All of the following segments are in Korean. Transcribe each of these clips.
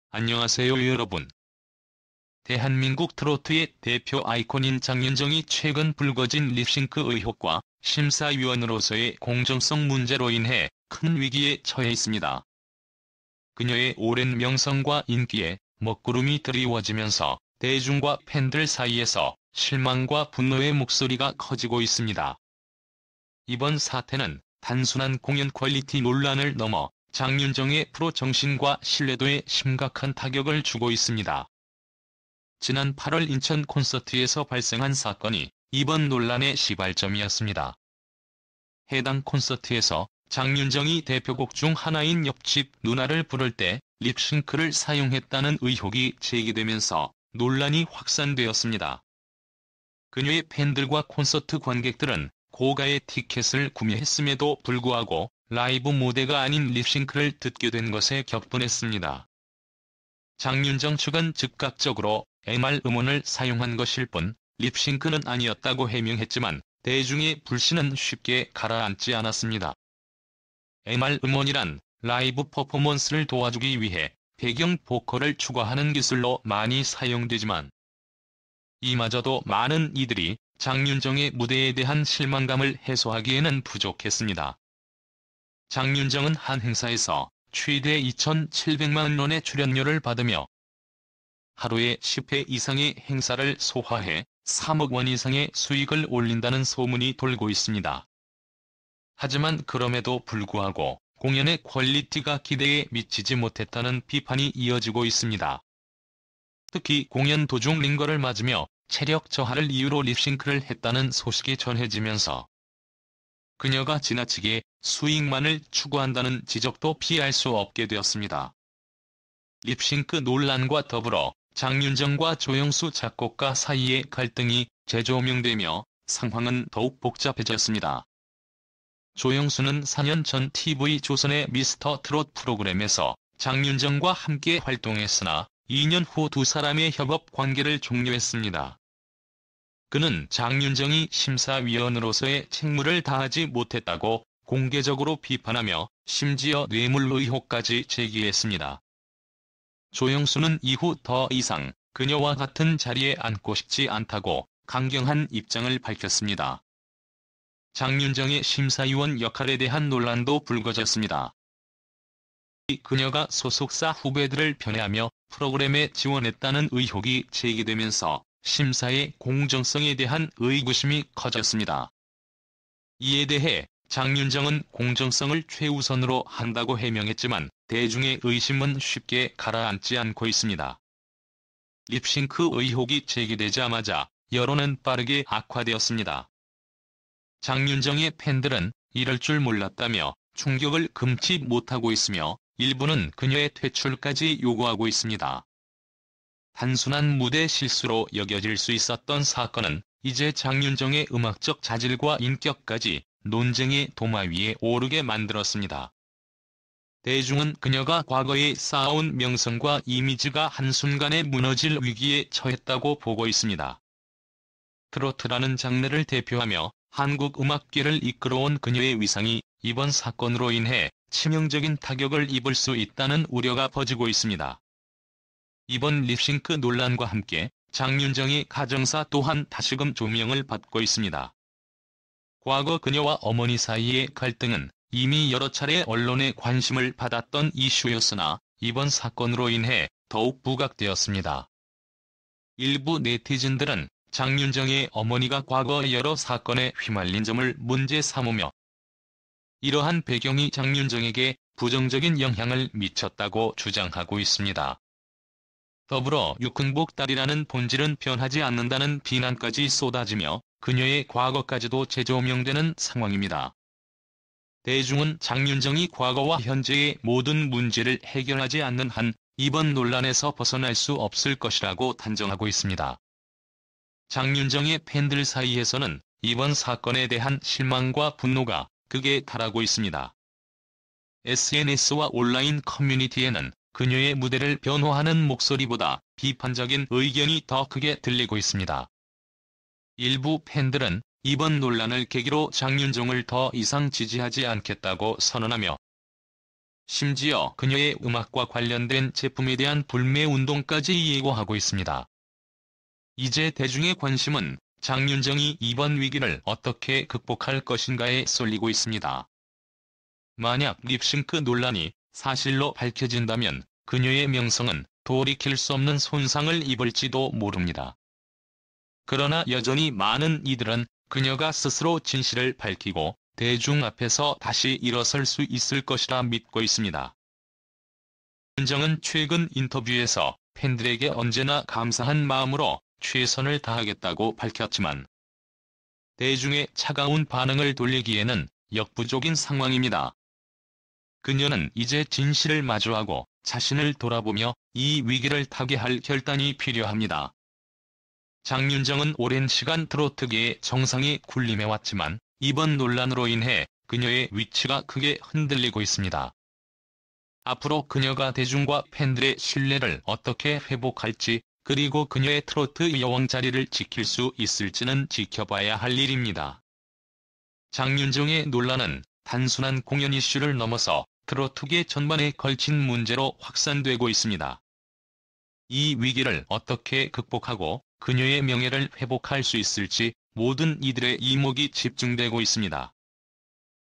안녕하세요 여러분. 대한민국 트로트의 대표 아이콘인 장윤정이 최근 불거진 립싱크 의혹과 심사위원으로서의 공정성 문제로 인해 큰 위기에 처해 있습니다. 그녀의 오랜 명성과 인기에 먹구름이 드리워지면서 대중과 팬들 사이에서 실망과 분노의 목소리가 커지고 있습니다. 이번 사태는 단순한 공연 퀄리티 논란을 넘어 장윤정의 프로 정신과 신뢰도에 심각한 타격을 주고 있습니다. 지난 8월 인천 콘서트에서 발생한 사건이 이번 논란의 시발점이었습니다. 해당 콘서트에서 장윤정이 대표곡 중 하나인 옆집 누나를 부를 때 립싱크를 사용했다는 의혹이 제기되면서 논란이 확산되었습니다. 그녀의 팬들과 콘서트 관객들은 고가의 티켓을 구매했음에도 불구하고 라이브 무대가 아닌 립싱크를 듣게 된 것에 격분했습니다. 장윤정 측은 즉각적으로 MR 음원을 사용한 것일 뿐 립싱크는 아니었다고 해명했지만 대중의 불신은 쉽게 가라앉지 않았습니다. MR 음원이란 라이브 퍼포먼스를 도와주기 위해 배경 보컬을 추가하는 기술로 많이 사용되지만 이마저도 많은 이들이 장윤정의 무대에 대한 실망감을 해소하기에는 부족했습니다. 장윤정은 한 행사에서 최대 2,700만 원의 출연료를 받으며 하루에 10회 이상의 행사를 소화해 3억 원 이상의 수익을 올린다는 소문이 돌고 있습니다. 하지만 그럼에도 불구하고 공연의 퀄리티가 기대에 미치지 못했다는 비판이 이어지고 있습니다. 특히 공연 도중 링거를 맞으며 체력 저하를 이유로 립싱크를 했다는 소식이 전해지면서 그녀가 지나치게 수익만을 추구한다는 지적도 피할 수 없게 되었습니다. 립싱크 논란과 더불어 장윤정과 조영수 작곡가 사이의 갈등이 재조명되며 상황은 더욱 복잡해졌습니다. 조영수는 4년 전 TV조선의 미스터 트롯 프로그램에서 장윤정과 함께 활동했으나 2년 후 두 사람의 협업 관계를 종료했습니다. 그는 장윤정이 심사위원으로서의 책무를 다하지 못했다고 공개적으로 비판하며 심지어 뇌물 의혹까지 제기했습니다. 조영수는 이후 더 이상 그녀와 같은 자리에 앉고 싶지 않다고 강경한 입장을 밝혔습니다. 장윤정의 심사위원 역할에 대한 논란도 불거졌습니다. 그녀가 소속사 후배들을 편애하며 프로그램에 지원했다는 의혹이 제기되면서 심사의 공정성에 대한 의구심이 커졌습니다. 이에 대해 장윤정은 공정성을 최우선으로 한다고 해명했지만 대중의 의심은 쉽게 가라앉지 않고 있습니다. 립싱크 의혹이 제기되자마자 여론은 빠르게 악화되었습니다. 장윤정의 팬들은 이럴 줄 몰랐다며 충격을 금치 못하고 있으며 일부는 그녀의 퇴출까지 요구하고 있습니다. 단순한 무대 실수로 여겨질 수 있었던 사건은 이제 장윤정의 음악적 자질과 인격까지 논쟁의 도마 위에 오르게 만들었습니다. 대중은 그녀가 과거에 쌓아온 명성과 이미지가 한순간에 무너질 위기에 처했다고 보고 있습니다. 트로트라는 장르를 대표하며 한국 음악계를 이끌어온 그녀의 위상이 이번 사건으로 인해 치명적인 타격을 입을 수 있다는 우려가 퍼지고 있습니다. 이번 립싱크 논란과 함께 장윤정의 가정사 또한 다시금 조명을 받고 있습니다. 과거 그녀와 어머니 사이의 갈등은 이미 여러 차례 언론의 관심을 받았던 이슈였으나 이번 사건으로 인해 더욱 부각되었습니다. 일부 네티즌들은 장윤정의 어머니가 과거 여러 사건에 휘말린 점을 문제 삼으며 이러한 배경이 장윤정에게 부정적인 영향을 미쳤다고 주장하고 있습니다. 더불어 육흥복 딸이라는 본질은 변하지 않는다는 비난까지 쏟아지며 그녀의 과거까지도 재조명되는 상황입니다. 대중은 장윤정이 과거와 현재의 모든 문제를 해결하지 않는 한 이번 논란에서 벗어날 수 없을 것이라고 단정하고 있습니다. 장윤정의 팬들 사이에서는 이번 사건에 대한 실망과 분노가 극에 달하고 있습니다. SNS와 온라인 커뮤니티에는 그녀의 무대를 변호하는 목소리보다 비판적인 의견이 더 크게 들리고 있습니다. 일부 팬들은 이번 논란을 계기로 장윤정을 더 이상 지지하지 않겠다고 선언하며 심지어 그녀의 음악과 관련된 제품에 대한 불매운동까지 예고하고 있습니다. 이제 대중의 관심은 장윤정이 이번 위기를 어떻게 극복할 것인가에 쏠리고 있습니다. 만약 립싱크 논란이 사실로 밝혀진다면 그녀의 명성은 돌이킬 수 없는 손상을 입을지도 모릅니다. 그러나 여전히 많은 이들은 그녀가 스스로 진실을 밝히고 대중 앞에서 다시 일어설 수 있을 것이라 믿고 있습니다. 윤정은 최근 인터뷰에서 팬들에게 언제나 감사한 마음으로 최선을 다하겠다고 밝혔지만 대중의 차가운 반응을 돌리기에는 역부족인 상황입니다. 그녀는 이제 진실을 마주하고 자신을 돌아보며 이 위기를 타개할 결단이 필요합니다. 장윤정은 오랜 시간 트로트계의 정상에 군림해왔지만 이번 논란으로 인해 그녀의 위치가 크게 흔들리고 있습니다. 앞으로 그녀가 대중과 팬들의 신뢰를 어떻게 회복할지, 그리고 그녀의 트로트 여왕 자리를 지킬 수 있을지는 지켜봐야 할 일입니다. 장윤정의 논란은 단순한 공연 이슈를 넘어서 트로트계 전반에 걸친 문제로 확산되고 있습니다. 이 위기를 어떻게 극복하고 그녀의 명예를 회복할 수 있을지 모든 이들의 이목이 집중되고 있습니다.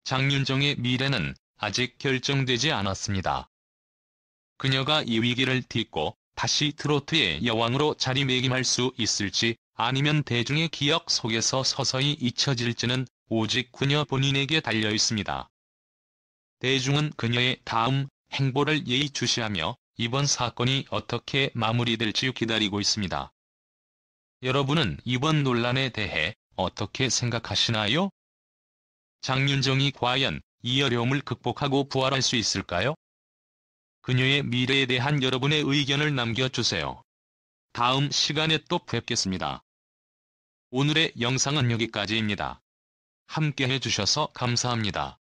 장윤정의 미래는 아직 결정되지 않았습니다. 그녀가 이 위기를 딛고 다시 트로트의 여왕으로 자리매김할 수 있을지, 아니면 대중의 기억 속에서 서서히 잊혀질지는 오직 그녀 본인에게 달려 있습니다. 대중은 그녀의 다음 행보를 예의주시하며 이번 사건이 어떻게 마무리될지 기다리고 있습니다. 여러분은 이번 논란에 대해 어떻게 생각하시나요? 장윤정이 과연 이 어려움을 극복하고 부활할 수 있을까요? 그녀의 미래에 대한 여러분의 의견을 남겨주세요. 다음 시간에 또 뵙겠습니다. 오늘의 영상은 여기까지입니다. 함께 해주셔서 감사합니다.